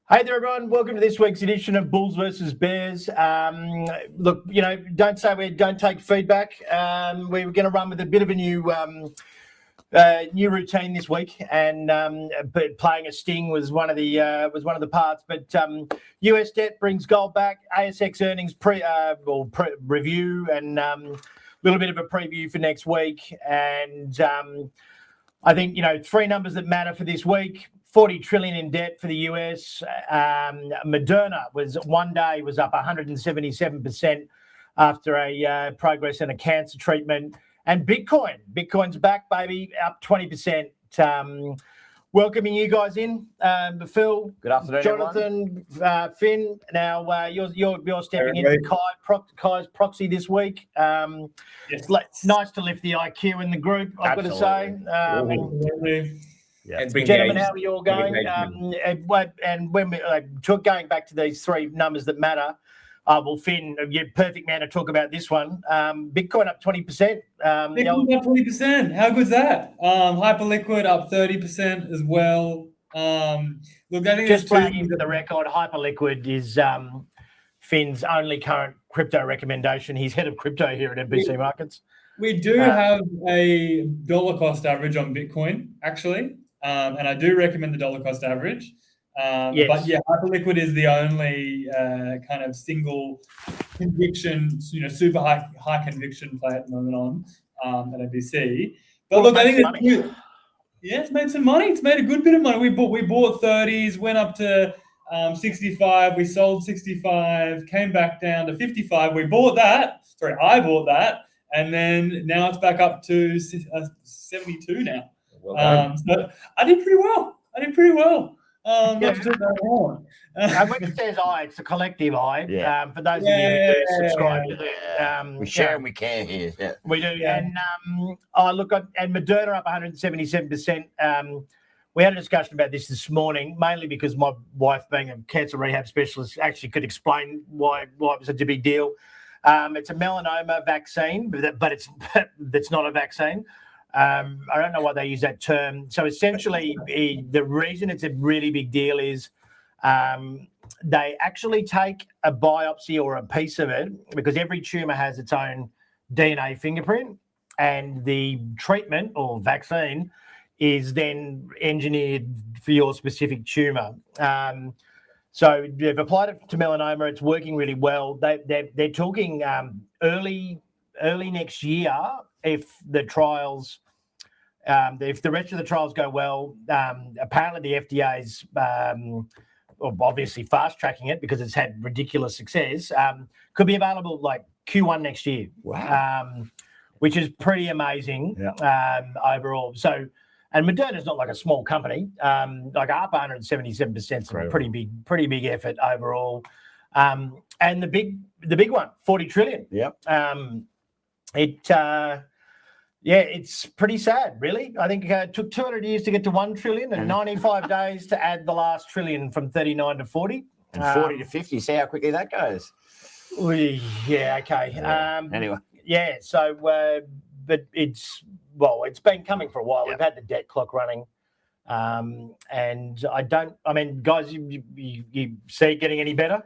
Hey there, everyone. Welcome to this week's edition of Bulls versus Bears. Look, don't say we don't take feedback. We're going to run with a bit of a new routine this week, and but playing a sting was one of the parts. But US debt brings gold back. ASX earnings review, and a little bit of a preview for next week. And I think three numbers that matter for this week. 40 trillion in debt for the US. Moderna was up 177% after a progress in a cancer treatment. And Bitcoin's back, baby, up 20%. Welcoming you guys in, Phil. Good afternoon, Jonathan, Finn. Now you're stepping into Kai's proxy this week. Yes. It's nice to lift the IQ in the group, I've got to say. Yeah. And gentlemen, how are you all going? And when we going back to these three numbers that matter, well, Finn, you're perfect man to talk about this one. Bitcoin up 20%. Bitcoin up 20%. How good's that? Hyperliquid up 30% as well. Look, I think just flagging for the record, Hyperliquid is Finn's only current crypto recommendation. He's head of crypto here at NBC Markets. We do have a dollar cost average on Bitcoin, actually. And I do recommend the dollar cost average. Yes. But yeah, Hyperliquid is the only kind of single conviction, super high conviction play at the moment on at NBC. But look, I think it's made some money. It's made a good bit of money. We bought 30s, went up to 65. We sold 65, came back down to 55. I bought that, and then now it's back up to 72 now. Well so I did pretty well. Not to toot that horn. When it says I, it's a collective I. Yeah. For those of you who do subscribe to the we share and we care here. Yeah. We do. Yeah. And and Moderna up 177%. We had a discussion about this morning, mainly because my wife, being a cancer rehab specialist, actually could explain why it was such a big deal. It's a melanoma vaccine, but it's not a vaccine. I don't know why they use that term. So essentially, the reason it's a really big deal is they actually take a biopsy or a piece of it, because every tumour has its own DNA fingerprint, and the treatment or vaccine is then engineered for your specific tumour. So they've applied it to melanoma. It's working really well. They're talking early next year if the trials. If the rest of the trials go well, apparently the FDA's obviously fast-tracking it because it's had ridiculous success, could be available like Q1 next year. Wow. Which is pretty amazing overall. So, and Moderna's not like a small company. Like up 177% is a pretty big effort overall. And the big one, 40 trillion. Yep. It's pretty sad, really. I think it took 200 years to get to 1 trillion and 95 days to add the last trillion from 39 to 40. And 40 to 50. See how quickly that goes. Yeah, okay. Anyway. Yeah, so, but it's been coming for a while. We've had the debt clock running. And guys, you see it getting any better?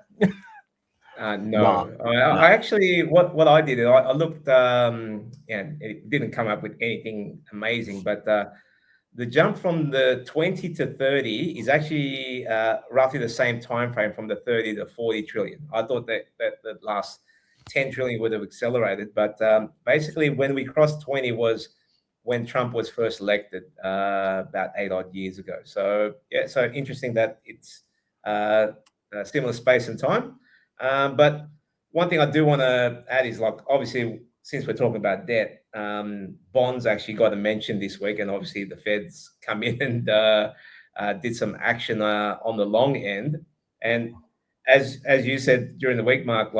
No. I actually, what I did, I looked, and it didn't come up with anything amazing, but the jump from the 20 to 30 is actually roughly the same time frame from the 30 to 40 trillion. I thought that the last 10 trillion would have accelerated, but basically when we crossed 20 was when Trump was first elected about 8 odd years ago. So so interesting that it's a similar space and time. But one thing I do want to add is, like, obviously, since we're talking about debt, bonds actually got a mention this week, and obviously the Feds come in and did some action on the long end. And as you said during the week, Mark,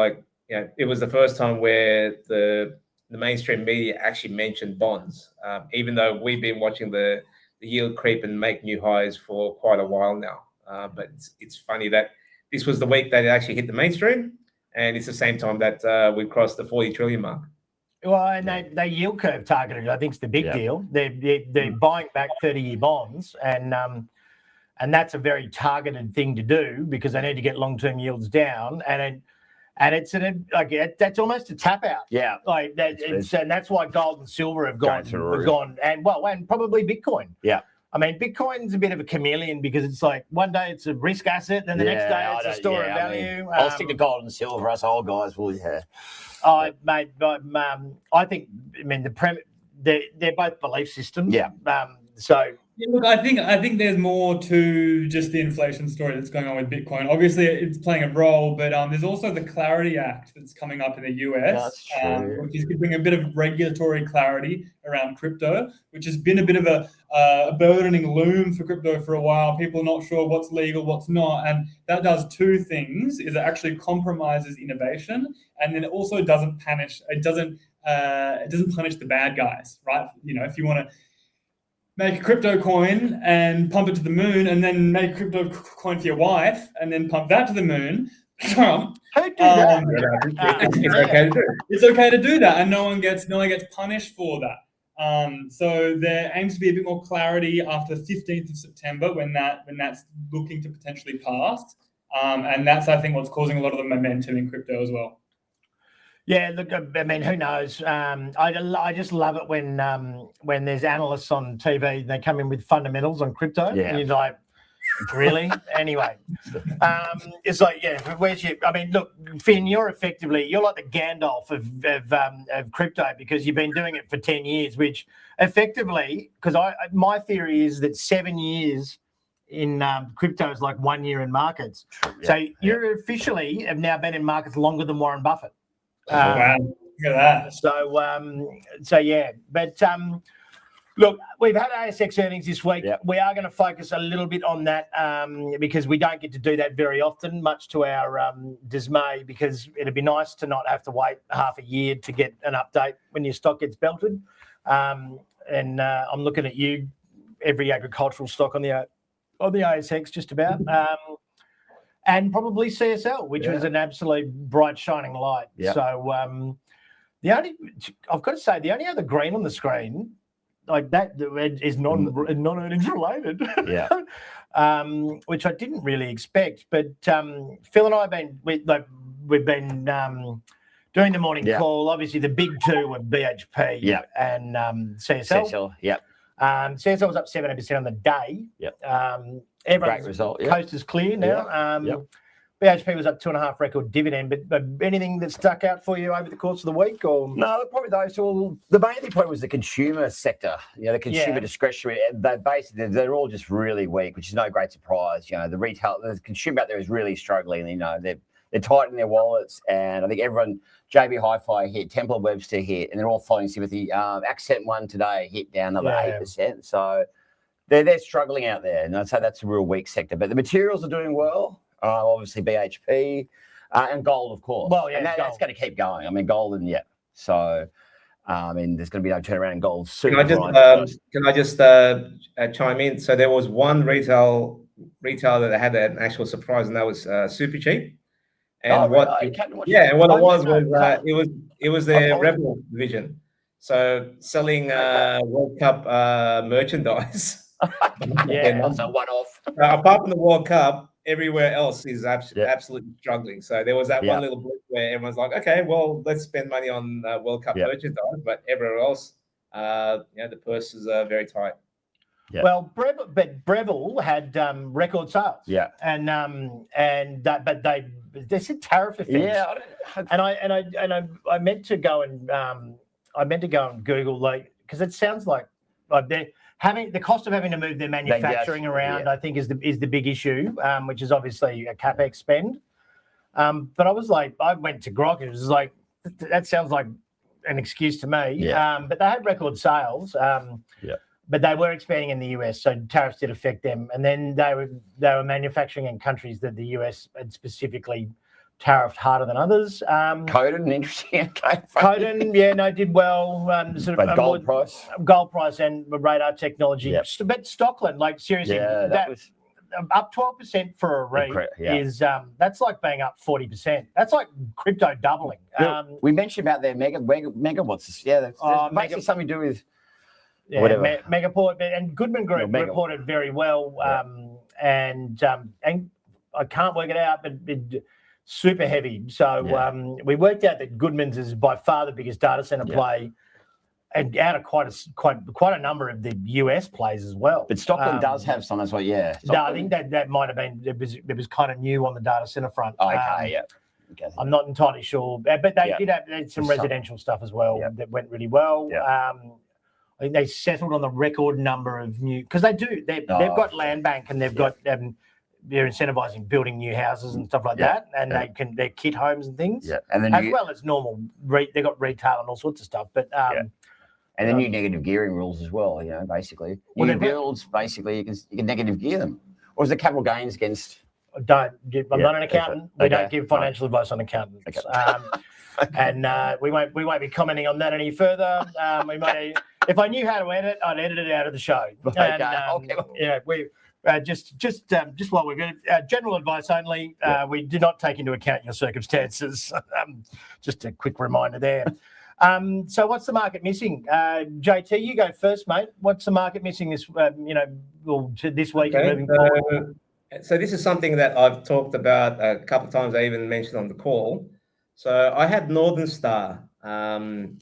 it was the first time where the mainstream media actually mentioned bonds, even though we've been watching the yield creep and make new highs for quite a while now. But it's funny that this was the week that it actually hit the mainstream, and it's the same time that we crossed the 40 trillion mark. Well, and they yield curve targeted, I think, is the big deal. They're buying back 30-year bonds, and and that's a very targeted thing to do because they need to get long-term yields down, and that's almost a tap out. Yeah, like that, and that's why gold and silver have gone, and probably Bitcoin. Yeah. I mean, Bitcoin's a bit of a chameleon because it's like one day it's a risk asset, then the next day it's a store of value. I'll stick to gold and silver. Us old guys will. Yeah. I think. I mean, they're both belief systems. Yeah. So. Yeah, look, I think there's more to just the inflation story that's going on with Bitcoin. Obviously, it's playing a role, but there's also the Clarity Act that's coming up in the US, which is bringing a bit of regulatory clarity around crypto, which has been a bit of a burdening loom for crypto for a while. People are not sure what's legal, what's not, and that does two things: is it actually compromises innovation, and then it also doesn't punish. It doesn't punish the bad guys, right? You know, if you want to make a crypto coin and pump it to the moon, and then make a crypto coin for your wife, and then pump that to the moon. Who'd do that? It's okay to do. It's okay to do that, and no one gets punished for that. So there aims to be a bit more clarity after the 15th of September when that's looking to potentially pass, and that's I think what's causing a lot of the momentum in crypto as well. Yeah, look, I mean, who knows? I just love it when there's analysts on TV, they come in with fundamentals on crypto, and you're like, really? Anyway, it's like, where's your? I mean, look, Finn, you're like the Gandalf of crypto because you've been doing it for 10 years, which effectively, because my theory is that 7 years in crypto is like 1 year in markets. Yeah. So you officially have now been in markets longer than Warren Buffett. Wow, look at that. So yeah, but look, we've had ASX earnings this week. Yep. We are going to focus a little bit on that because we don't get to do that very often, much to our dismay, because it'd be nice to not have to wait half a year to get an update when your stock gets belted. And I'm looking at you, every agricultural stock on the ASX just about. And probably CSL, which was an absolute bright shining light. Yep. So I've got to say, the only other green on the screen like that is non-earnings related. Yeah. Which I didn't really expect. But Phil and I have been we've been doing the morning call. Obviously, the big two were BHP and CSL. CSL, yep. CSL was up 70% on the day. Yep. Everyone's great result. Coast is clear now. BHP was up 2.5 record dividend, but anything that stuck out for you over the course of the week? Or no, probably those two. The main thing probably was the consumer sector. You know, the consumer discretionary. They're all just really weak, which is no great surprise. You know, the consumer out there is really struggling. You know, they're tightening their wallets, and I think everyone. JB Hi-Fi hit, Temple Webster hit, and they're all following sympathy. Accent One today hit down another 8%. So they're struggling out there, and I'd say that's a real weak sector. But the materials are doing well. Obviously BHP and gold, of course. Well, yeah, and that's going to keep going. I mean, gold and So, I mean, there's going to be no turnaround in gold soon. Can I just chime in? So there was one retailer that had an actual surprise, and that was Super Cheap. And what it was their Breville division. So selling World Cup merchandise. That's a one-off. Apart from the World Cup, everywhere else is absolutely struggling. So there was that one little blip where everyone's like, okay, well, let's spend money on World Cup merchandise, but everywhere else, the purses are very tight. Yeah. Well, Breville had record sales. Yeah. But they said tariff effects. Yeah. I meant to go and Google because it sounds like they're having the cost of having to move their manufacturing around. I think is the big issue, which is obviously a capex spend. But I went to Grok. It was like that sounds like an excuse to me. Yeah. But they had record sales. But they were expanding in the US, so tariffs did affect them. And then they were manufacturing in countries that the US had specifically tariffed harder than others. Coden, interesting. Coden, did well. Gold price and radar technology. Yep. But Stockland, seriously, that was up 12% for a REIT is that's like being up 40%. That's like crypto doubling. We mentioned about their megawatts. There's basically something to do with. Megaport and Goodman Group reported very well, and I can't work it out, but super heavy. So we worked out that Goodman's is by far the biggest data center play, and out of quite a number of the US plays as well. But Stockland does have some as well, yeah. No, I think that might have been it was kind of new on the data center front. Okay, Okay. I'm not entirely sure, but they did have some residential stuff as well that went really well. I think they settled on the record number of new, because they've got land bank, and they've got they're incentivizing building new houses and stuff like that, and they're kit homes and things, and then as well as normal. They've got retail and all sorts of stuff, but and the new negative gearing rules as well. You know, basically, new builds, basically you can negative gear them, or is the capital gains against? I'm not an accountant. We don't give financial advice on accountants. And we won't be commenting on that any further. If I knew how to edit, I'd edit it out of the show. We just while we're good, general advice only. We do not take into account your circumstances. Just a quick reminder there. So what's the market missing? JT, you go first, mate. What's the market missing this this week and moving forward? So this is something that I've talked about a couple of times. I even mentioned on the call. So I had Northern Star on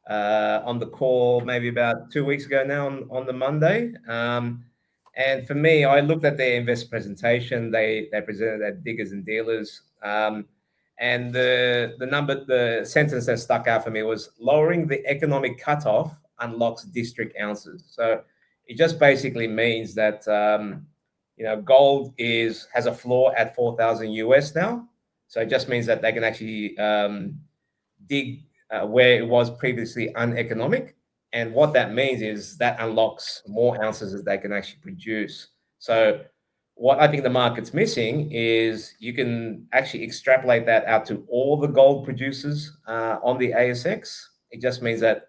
the call maybe about 2 weeks ago now on the Monday. And for me, I looked at their investor presentation. They presented at Diggers and Dealers. And the sentence that stuck out for me was lowering the economic cutoff unlocks district ounces. So it just basically means that gold has a floor at 4,000 US now. So it just means that they can actually dig where it was previously uneconomic. And what that means is that unlocks more ounces that they can actually produce. So what I think the market's missing is you can actually extrapolate that out to all the gold producers on the ASX. It just means that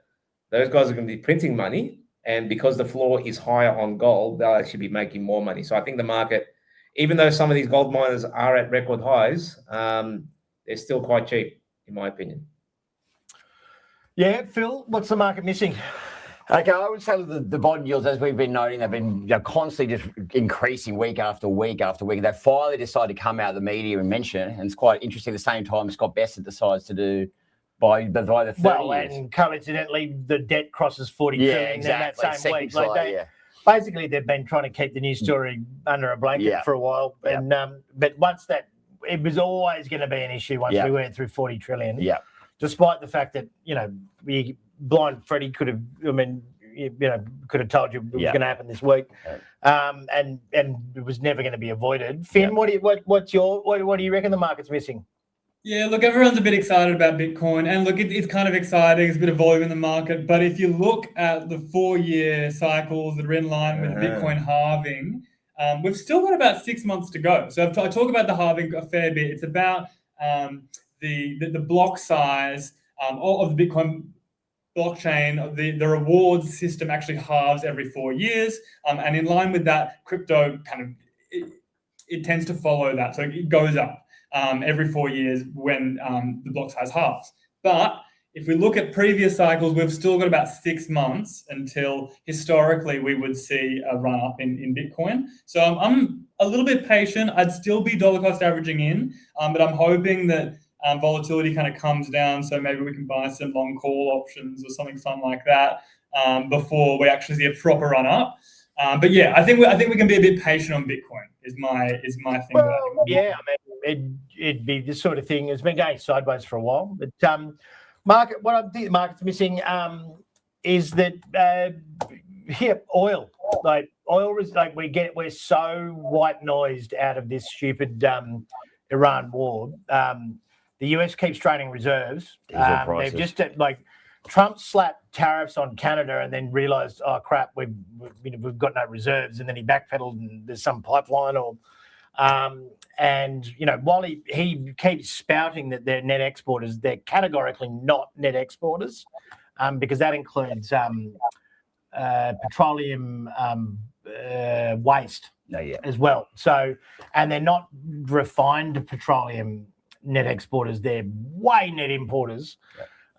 those guys are going to be printing money. And because the floor is higher on gold, they'll actually be making more money. So I think the market, even though some of these gold miners are at record highs, they're still quite cheap, in my opinion. Yeah, Phil, what's the market missing? Okay, I would say the bond yields, as we've been noting, have been constantly just increasing week after week after week. They finally decided to come out of the media and mention it, and it's quite interesting. At the same time, Scott Bessent decides to do by the 30 years. And coincidentally, the debt crosses 40 trillion exactly. in that same week. Basically, they've been trying to keep the news story under a blanket for a while. And but once it was always going to be an issue once we went through 40 trillion. Yeah. Despite the fact that blind Freddie could have told you it was going to happen this week, and it was never going to be avoided. Finn, what do you reckon the market's missing? Yeah, look, everyone's a bit excited about Bitcoin, and look, it's kind of exciting. There's a bit of volume in the market, but if you look at the 4-year cycles that are in line with the Bitcoin halving, we've still got about 6 months to go. So I talk about the halving a fair bit. It's about the block size of the Bitcoin blockchain. The rewards system actually halves every 4 years, and in line with that, crypto it tends to follow that, so it goes up every 4 years when the block size halves. But if we look at previous cycles, we've still got about 6 months until historically we would see a run up in Bitcoin. So I'm a little bit patient. I'd still be dollar cost averaging in, but I'm hoping that volatility kind of comes down, so maybe we can buy some long call options or something fun like that before we actually see a proper run up. But yeah, I think we can be a bit patient on Bitcoin. Is my thing. Well, yeah, I mean, it'd be this sort of thing. It's been going sideways for a while, but what I think the market's missing is that oil. Like oil is we're so white noised out of this stupid Iran war. The US keeps draining reserves. They've just Trump slapped tariffs on Canada and then realised, oh crap, we've got no reserves, and then he backpedaled and there's some pipeline while he keeps spouting that they're net exporters, they're categorically not net exporters, because that includes petroleum waste as well. So, and they're not refined petroleum net exporters; they're way net importers.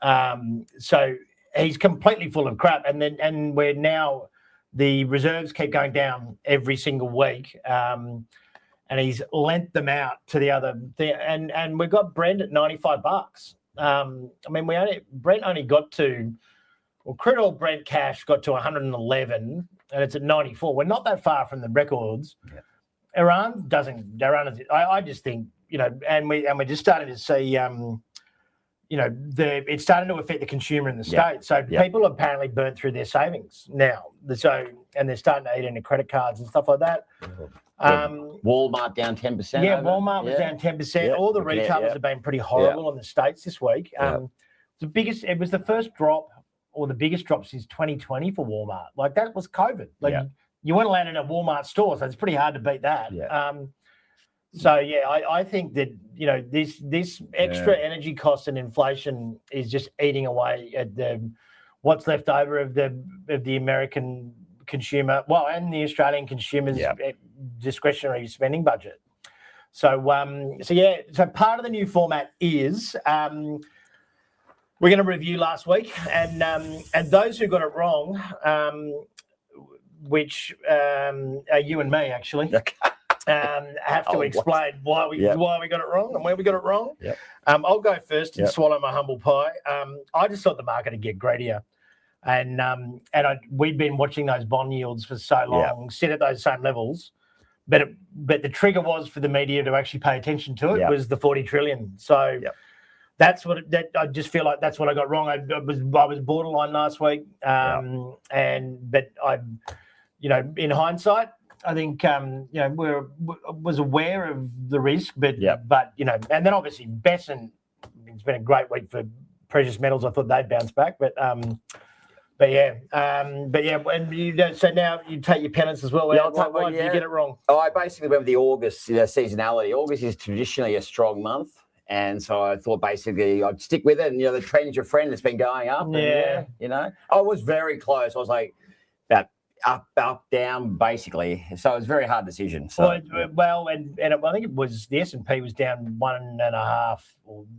So he's completely full of crap, and we're now the reserves keep going down every single week. And he's lent them out to the other thing. And we've got Brent at $95. I mean, Brent only got to, well, crude oil Brent cash got to 111 and it's at 94. We're not that far from the records. Yeah. Iran is, I just think, you know, and we're just starting to see, you know, it's starting to affect the consumer in the States. So people apparently burnt through their savings now. And they're starting to eat into credit cards and stuff like that. Walmart down 10%. Yeah, Walmart was down 10%. Yeah. All the retailers have been pretty horrible in the States this week. It was the first drop or the biggest drop since 2020 for Walmart. Like, that was COVID. Like, you weren't allowed in a Walmart store, so it's pretty hard to beat that. I think that, you know, this extra energy cost and inflation is just eating away at what's left over of the American consumer, well, and the Australian consumers' discretionary spending budget. So part of the new format is we're going to review last week, and those who got it wrong, which are you and me actually. Have to explain why we got it wrong and where we got it wrong. I'll go first and swallow my humble pie. I just thought the market would get greedier, and we'd been watching those bond yields for so long, sit at those same levels, but the trigger was for the media to actually pay attention to it was the 40 trillion. So that's what I just feel like that's what I got wrong. I was borderline last week, but you know, in hindsight, I think you know, was aware of the risk, but you know, and then obviously Besson, it's been a great week for precious metals. I thought they'd bounce back, but and you so now you take your penance as well. Why did you get it wrong? I basically went with the August seasonality. August is traditionally a strong month, and so I thought basically I'd stick with it. And you know, the trend's your friend. It's been going up. And, you know, I was very close. I was like about up, down, basically. So it was a very hard decision. So, and I think it was the S&P was down 1.5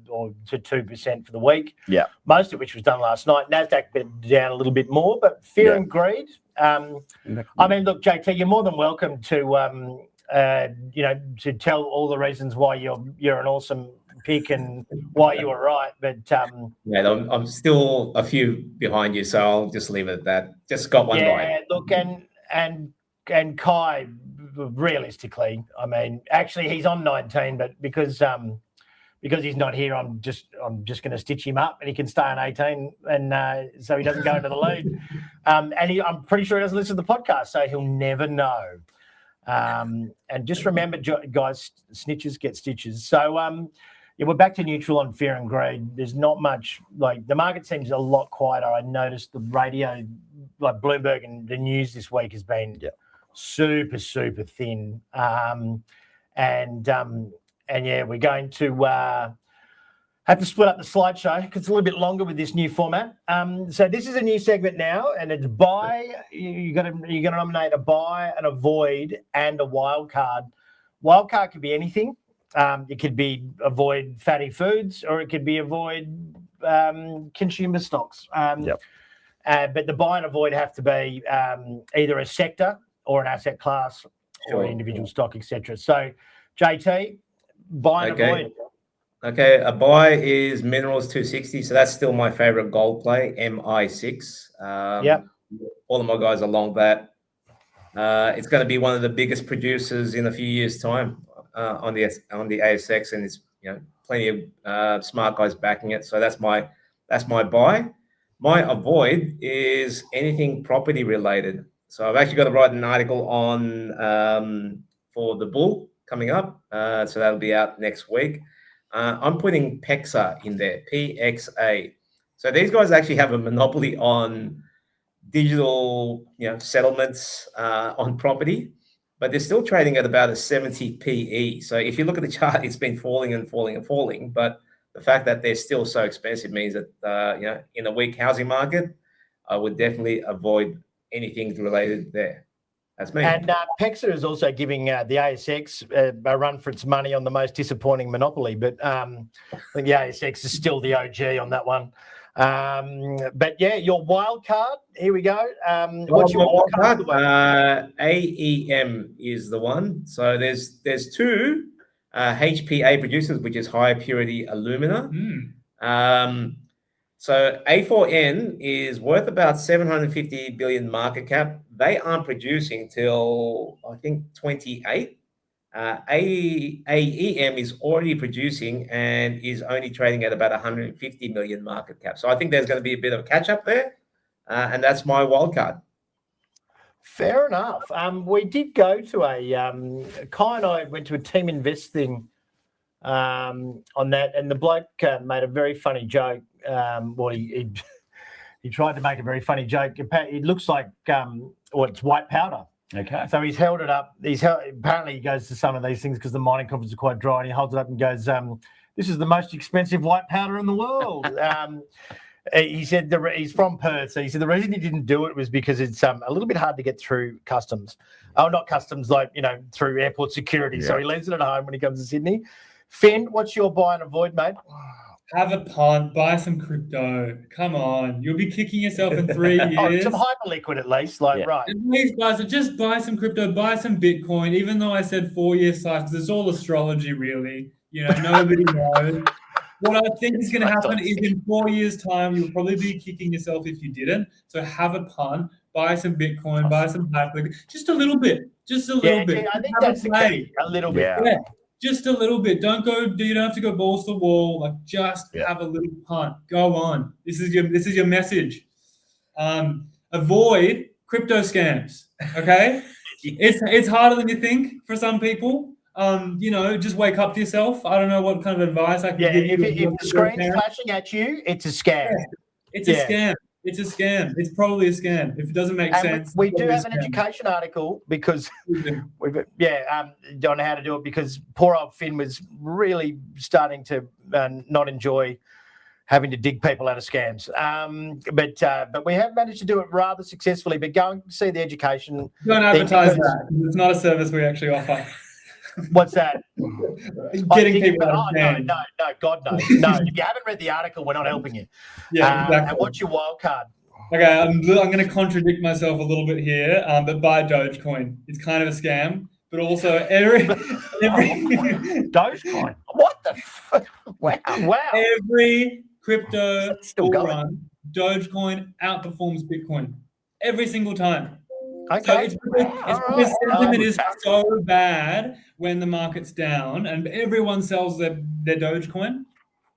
or to 2% for the week. Yeah, most of which was done last night. Nasdaq down a little bit more, but fear and greed. I mean, look, JT, you're more than welcome to you know, to tell all the reasons why you're an awesome pick and why you were right, but I'm still a few behind you, so I'll just leave it at that. Just got one right. Look, and Kai, realistically, I mean, actually he's on 19, but because he's not here, I'm just going to stitch him up, and he can stay on 18, and so he doesn't go into the lead. And I'm pretty sure he doesn't listen to the podcast, so he'll never know. And just remember, guys, snitches get stitches. So we're back to neutral on fear and greed. There's not much, like, the market seems a lot quieter. I noticed the radio, like Bloomberg and the news this week has been super, super thin. And we're going to have to split up the slideshow because it's a little bit longer with this new format. So this is a new segment now, and it's buy. You're gonna nominate a buy, an avoid, and a wild card. Wild card could be anything. It could be avoid fatty foods, or it could be avoid consumer stocks. But the buy and avoid have to be either a sector or an asset class or an individual stock, etc. So, JT, buy and avoid. Okay, a buy is Minerals 260, so that's still my favorite gold play, MI6. All of my guys are long that. It's going to be one of the biggest producers in a few years' time on the ASX, and it's, you know, plenty of smart guys backing it. So that's my buy. My avoid is anything property related. So I've actually got to write an article on for the Bull coming up. So that'll be out next week. I'm putting PEXA in there, PXA. So these guys actually have a monopoly on digital, you know, settlements on property, but they're still trading at about a 70 PE. So if you look at the chart, it's been falling and falling and falling. But the fact that they're still so expensive means that, you know, in a weak housing market, I would definitely avoid anything related there. That's me. And PEXA is also giving the ASX a run for its money on the most disappointing monopoly. But I think the ASX is still the OG on that one. But yeah, your wild card. Here we go. What's your wild card? AEM is the one. So there's two HPA producers, which is high purity alumina. So A4N is worth about 750 billion market cap. They aren't producing till I think 28. AEM is already producing and is only trading at about 150 million market cap. So I think there's going to be a bit of a catch up there, and that's my wild card. Fair enough. We did go to Kai and I went to a team invest thing on that, and the bloke made a very funny joke. He tried to make a very funny joke. It looks like it's white powder. Okay. So he's held it up. Apparently he goes to some of these things because the mining conference are quite dry, and he holds it up and goes, "This is the most expensive white powder in the world." He said he's from Perth, so he said the reason he didn't do it was because it's a little bit hard to get through customs. Oh, not customs, through airport security. Yeah. So he leaves it at home when he comes to Sydney. Finn, what's your buy and avoid, mate? Have a punt, buy some crypto. Come on, you'll be kicking yourself in 3 years. Some hyperliquid at least, right? At least just buy some crypto, buy some Bitcoin. Even though I said 4-year cycles, it's all astrology, really. Nobody knows. What I think is going to happen is in 4 years' time, you'll probably be kicking yourself if you didn't. So have a punt, buy some Bitcoin, buy some hyperliquid, just a little bit, bit. I think that's the key. A little bit. Yeah. Just a little bit. You don't have to go balls to the wall. Just have a little punt. Go on. This is your message. Avoid crypto scams. Okay? It's harder than you think for some people. Just wake up to yourself. I don't know what kind of advice I can give you. If the screen's flashing at you, it's a scam. Yeah, it's a scam. It's a scam. It's probably a scam. If it doesn't make sense. We do have an education article because on how to do it, because poor old Finn was really starting to not enjoy having to dig people out of scams. But we have managed to do it rather successfully. But go and see the education. Don't advertise that. It's not a service we actually offer. What's that? Getting people out of scams. No, God no. No, if you haven't read the article, we're not helping you. Yeah, exactly. And what's your wild card? Okay, I'm going to contradict myself a little bit here, but buy Dogecoin. It's kind of a scam, but also every Dogecoin. What the fuck? Wow. Every crypto run, Dogecoin outperforms Bitcoin every single time. Okay. So the sentiment is so bad when the market's down and everyone sells their Dogecoin,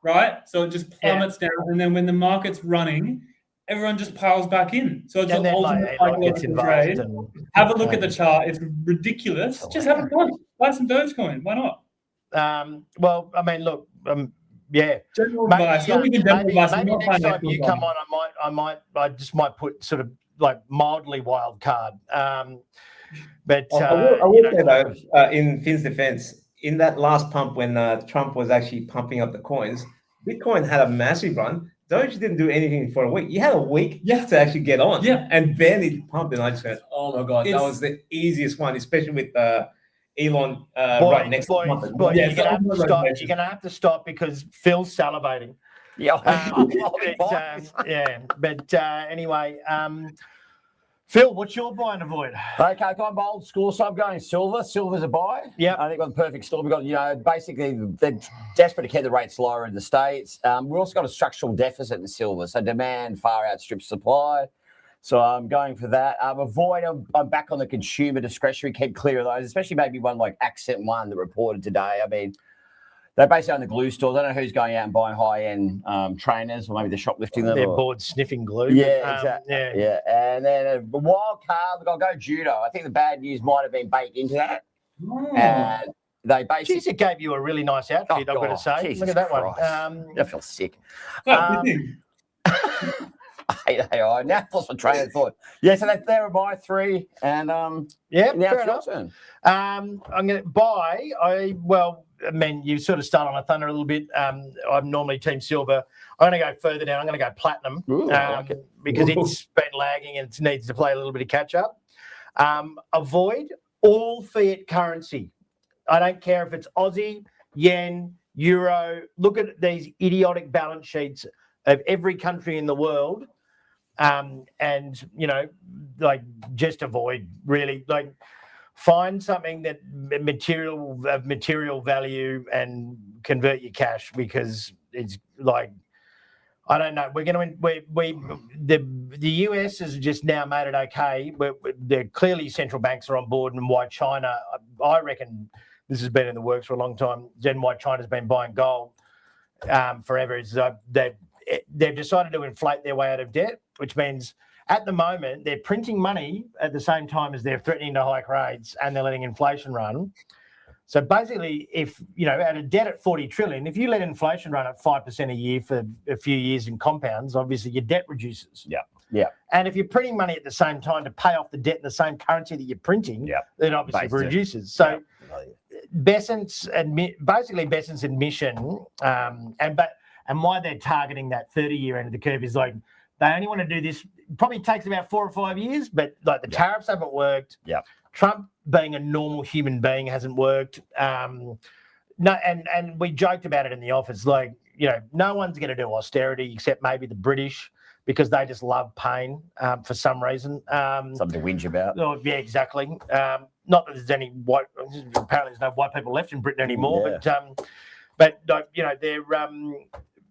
right? So it just plummets down, and then when the market's running, everyone just piles back in. So it's an ultimate psychological trade. Have a look at the chart. It's ridiculous. Just have a punt. Buy some Dogecoin. Why not? Well, I mean, look, yeah. General advice. Not even general advice. Maybe next time you come on, I just might put sort of like mildly wild card. But I will say though, in Finn's defense, in that last pump when Trump was actually pumping up the coins, Bitcoin had a massive run. Doge didn't do anything for a week. You had a week to actually get on. Yeah. And then it pumped, and I just went, oh my God, that was the easiest one, especially with Elon right next to Trump. You're going to have to stop because Phil's salivating. Yeah. Anyway, Phil, what's your buy and avoid? Okay, I'm bold school, so I'm going silver. Silver's a buy. Yeah, I think we've got the perfect storm. We've got, basically they're desperate to keep the rates lower in the States. We've also got a structural deficit in silver, so demand far outstrips supply. So I'm going for that. Avoid. I'm back on the consumer discretionary. Keep clear of those, especially maybe one like Accent One that reported today. I mean, they're basically on the glue stores. I don't know who's going out and buying high-end trainers, or maybe they're shoplifting them. They're bored sniffing glue. Yeah, exactly. Yeah. And then a wild card, I'll go judo. I think the bad news might have been baked into that. And they basically... Jeez, it gave you a really nice outfit, I've got to say. Jesus Look at that Christ. one. I feel sick. AI. Now lost my train of thought. Yeah, so they're my three. And fair enough. Turn. I'm going to buy. You sort of start on a thunder a little bit. I'm normally team silver. I'm going to go further down. I'm going to go platinum. Ooh, I like it. Because it's been lagging and it needs to play a little bit of catch up. Avoid all fiat currency. I don't care if it's Aussie, yen, euro. Look at these idiotic balance sheets of every country in the world. And, like, just avoid, really, like, find something that material value and convert your cash, because it's like, I don't know. We're going to the US has just now made it okay. They're clearly central banks are on board, and why China, I reckon this has been in the works for a long time. Then why China's been buying gold forever is they've decided to inflate their way out of debt, which means at the moment they're printing money at the same time as they're threatening to hike rates, and they're letting inflation run. So basically, if, at a debt at 40 trillion, if you let inflation run at 5% a year for a few years in compounds, obviously your debt reduces. Yeah. And if you're printing money at the same time to pay off the debt in the same currency that you're printing, then obviously reduces. So Besant's admission, and why they're targeting that 30-year end of the curve is like they only want to do this. Probably takes about 4 or 5 years, but like the tariffs haven't worked. Trump being a normal human being hasn't worked. No, and we joked about it in the office. Like, no one's going to do austerity except maybe the British, because they just love pain for some reason. Something to whinge about. Oh, yeah, exactly. Not that there's any white. Apparently, there's no white people left in Britain anymore. But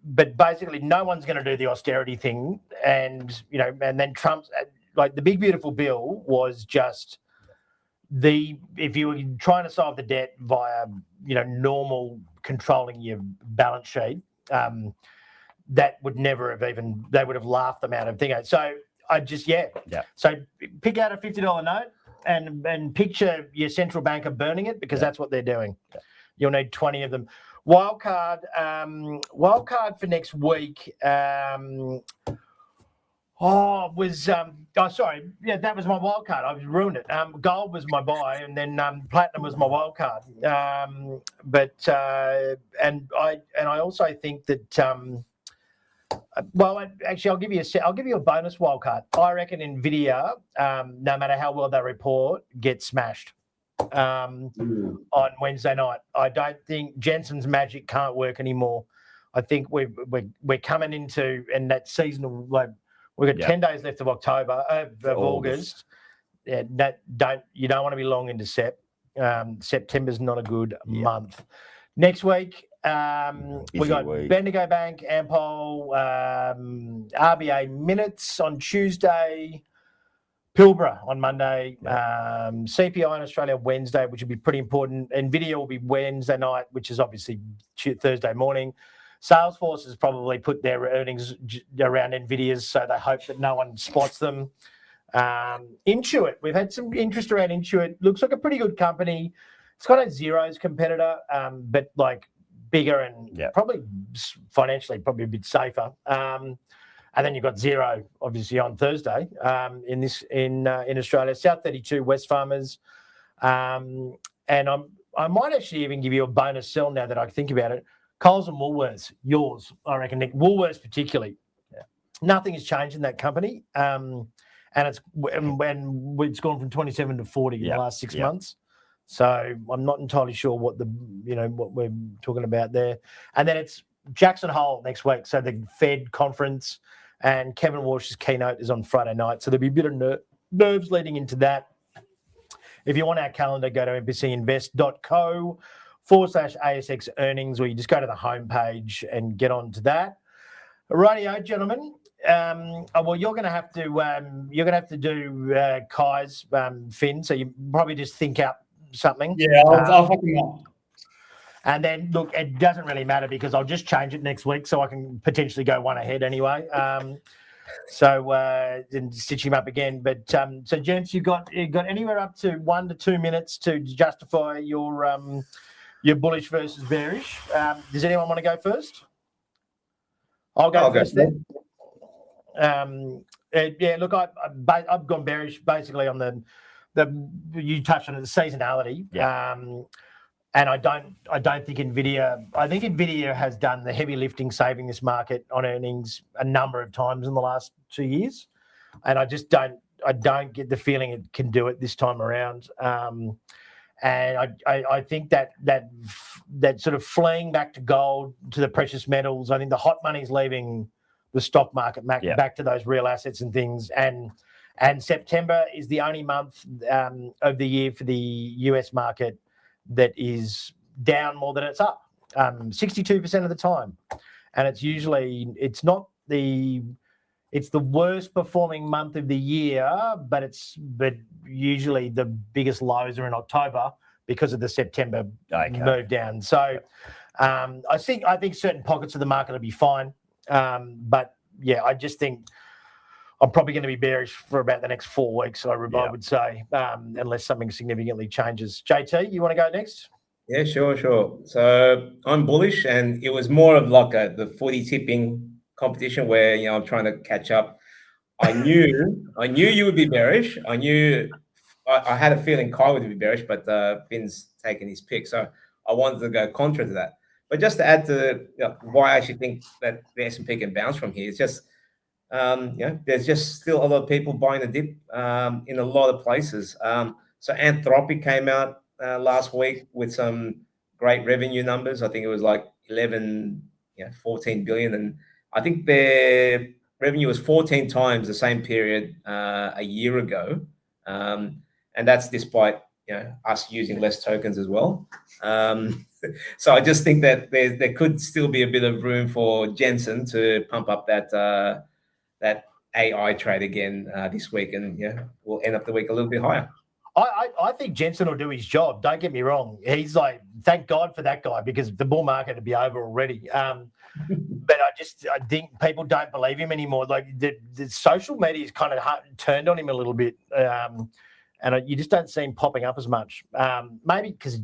but basically, no one's going to do the austerity thing. And and then Trump's, like, the big beautiful bill was just if you were trying to solve the debt via normal controlling your balance sheet, that would never have they would have laughed them out of thing. So I just so pick out a $50 note and picture your central banker burning it, because that's what they're doing. You'll need 20 of them. Wildcard for next week. That was my wild card. I've ruined it. Gold was my buy, and then platinum was my wild card. And I also think that actually I'll give you a bonus wild card. I reckon Nvidia, no matter how well they report, gets smashed on Wednesday night. I don't think Jensen's magic can't work anymore. I think we're coming into, and that seasonal, like, we've got 10 days left of August. Yeah, you don't want to be long into September's not a good month. Next week, we got Bendigo Bank, Ampol, RBA minutes on Tuesday, Pilbara on Monday, CPI in Australia Wednesday, which will be pretty important. Nvidia will be Wednesday night, which is obviously Thursday morning. Salesforce has probably put their earnings around Nvidia's, so they hope that no one spots them. Intuit, we've had some interest around Intuit. Looks like a pretty good company. It's got a Xero's competitor, but like bigger and probably financially probably a bit safer. And then you've got Xero, obviously, on Thursday in Australia. South32, West Farmers, and I might actually even give you a bonus sell now that I think about it. Coles and Woolworths, yours, I reckon. Woolworths particularly. Nothing has changed in that company, and it's gone from 27 to 40 in the last 6 months. So I'm not entirely sure what what we're talking about there. And then it's Jackson Hole next week. So the Fed conference, and Kevin Walsh's keynote is on Friday night. So there'll be a bit of nerves leading into that. If you want our calendar, go to nbcinvest.co/ASX earnings, or you just go to the homepage and get onto that. Rightio, gentlemen. Well, you're going to have to do Kai's Finn. So you probably just think out something. Yeah, I'll fucking up. And then, look, it doesn't really matter because I'll just change it next week so I can potentially go one ahead anyway. And stitch him up again. But so, gents, you got anywhere up to 1 to 2 minutes to justify your bullish versus bearish. Does anyone want to go first? I'll go first then. Look, I've gone bearish basically on the you touched on it, the seasonality. And I don't think Nvidia. I think Nvidia has done the heavy lifting, saving this market on earnings a number of times in the last 2 years, and I just don't. don't get the feeling it can do it this time around. And I think that sort of fleeing back to gold, to the precious metals, I think the hot money's leaving the stock market back to those real assets and things. And September is the only month of the year for the US market that is down more than it's up, 62% of the time. And it's the worst performing month of the year, but usually the biggest lows are in October because of the September move down. So I think certain pockets of the market will be fine. But yeah, I just think I'm probably going to be bearish for about the next 4 weeks, I would say, unless something significantly changes. JT, you want to go next? Yeah, sure. So I'm bullish, and it was more of like the footy tipping competition where I'm trying to catch up. I knew you would be bearish. I had a feeling Kai would be bearish, but Finn's taken his pick, so I wanted to go contra to that. But just to add to why I actually think that the S&P can bounce from here, it's just there's just still a lot of people buying the dip in a lot of places. So Anthropic came out last week with some great revenue numbers. I think it was like 14 billion, and I think their revenue was 14 times the same period a year ago, and that's despite us using less tokens as well. So I just think that there could still be a bit of room for Jensen to pump up that AI trade again this week, and we'll end up the week a little bit higher. I think Jensen will do his job. Don't get me wrong. He's like, thank God for that guy, because the bull market would be over already. But I think people don't believe him anymore. Like the social media's kind of turned on him a little bit, and you just don't see him popping up as much. Maybe because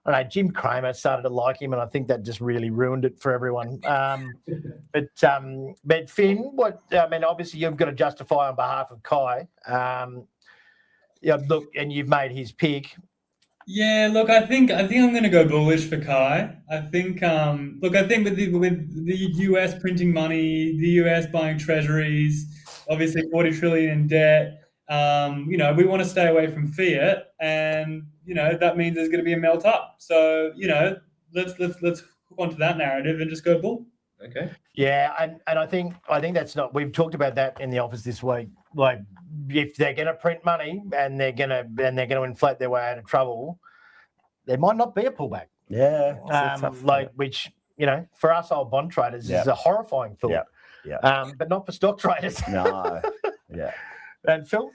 I don't know, Jim Cramer started to like him, and I think that just really ruined it for everyone. But Finn, obviously you've got to justify on behalf of Kai. Look, and you've made his pick. Yeah, look, I think I'm going to go bullish for Kai. I think, with the US printing money, the US buying treasuries, obviously 40 trillion in debt. We want to stay away from fiat, and that means there's going to be a melt up. So let's hook onto that narrative and just go bull. Okay. Yeah, and I think that's not. We've talked about that in the office this week. Like, if they're going to print money and they're going to inflate their way out of trouble, there might not be a pullback. Yeah, which for us old bond traders is a horrifying thought. But not for stock traders. No. Yeah. And Phil?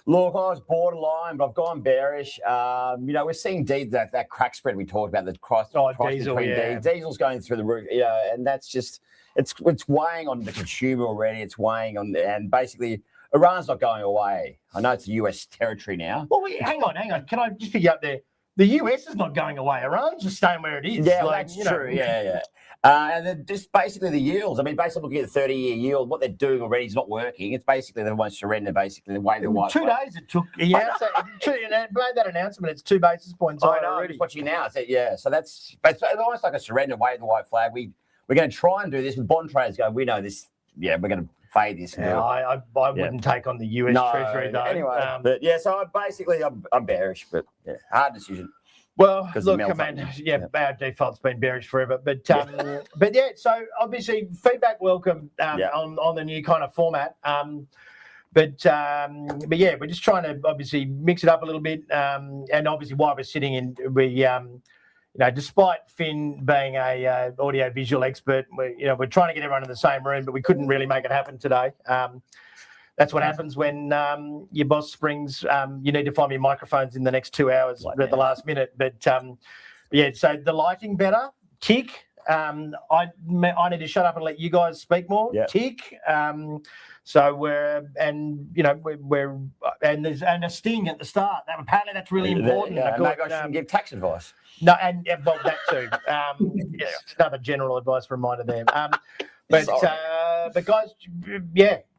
Look, I was borderline, but I've gone bearish. We're seeing that crack spread we talked about, the cross diesel, between diesel's going through the roof, and that's just it's weighing on the consumer already. It's weighing on, and basically Iran's not going away. I know it's US territory now. Well, hang on. Can I just pick you up there? The US is not going away. Iran's just staying where it is. Yeah, that's true. Yeah. And then just basically the yields. I mean, basically looking at the 30-year yield, what they're doing already is not working. It's basically they won't surrender, basically, the way they want. 2 days it took. He made that announcement. It's 2 basis points. I know. I'm watching now. So that's almost like a surrender, wave the white flag. We're going to try and do this, and bond traders go, we know this. Yeah, we're going to fade this. Yeah, I wouldn't take on the US Treasury though. Anyway, I'm bearish, but hard decision. Well, look, our default's been bearish forever, but so obviously feedback welcome on the new kind of format. But we're just trying to obviously mix it up a little bit, and obviously while we're sitting in, despite Finn being a audio visual expert, we're trying to get everyone in the same room, but we couldn't really make it happen today. That's what happens when your boss springs. You need to find me microphones in the next 2 hours at the last minute. But so the lighting better. Tick. I need to shut up and let you guys speak more. Yeah. Tick. So we're there's a sting at the start. Apparently that's really important. Maybe I shouldn't give tax advice. No, and that too. Another general advice reminder there. But guys,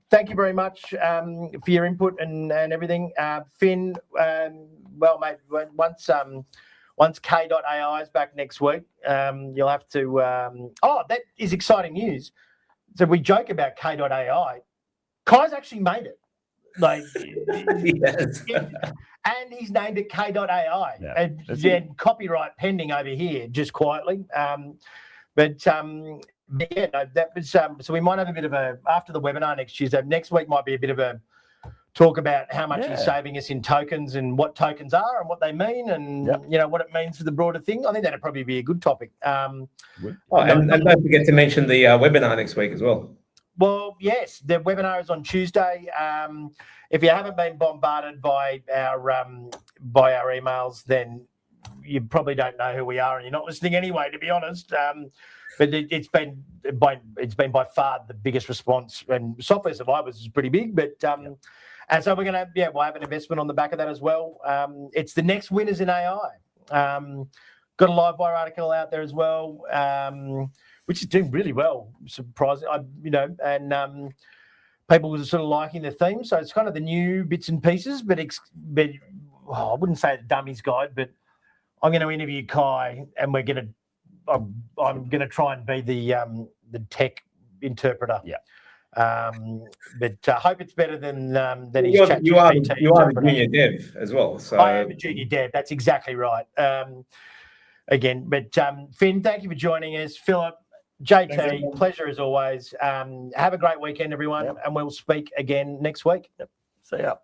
thank you very much for your input and everything. Finn, mate, once K.AI is back next week, you'll have to... that is exciting news. So we joke about K.AI. Kai's actually made it. Like, Yes. and he's named it K.AI. Yeah. And copyright pending over here, just quietly. But yeah, no, that was so we might have a bit of a after the webinar next Tuesday. Next week might be a bit of a talk about how much he's saving us in tokens and what tokens are and what they mean and you know what it means for the broader thing. I think that'd probably be a good topic. And don't forget to mention the webinar next week as well. Well, yes, the webinar is on Tuesday. If you haven't been bombarded by our emails, then you probably don't know who we are and you're not listening anyway, to be honest. But it's been by far the biggest response, and Software Survivors is pretty big. But and so we're gonna we'll have an investment on the back of that as well. It's the next winners in AI. Got a live wire article out there as well, which is doing really well. Surprising, and people are sort of liking the theme. So it's kind of the new bits and pieces, but I wouldn't say the dummies guide, but I'm going to interview Kai, and I'm going to try and be the tech interpreter. Yeah. But I hope it's better than his ChatGPT. You are a junior dev as well. So I am a junior dev. That's exactly right. Again, but Finn, thank you for joining us. Philip, JT, pleasure as always. Have a great weekend, everyone, and we'll speak again next week. See ya.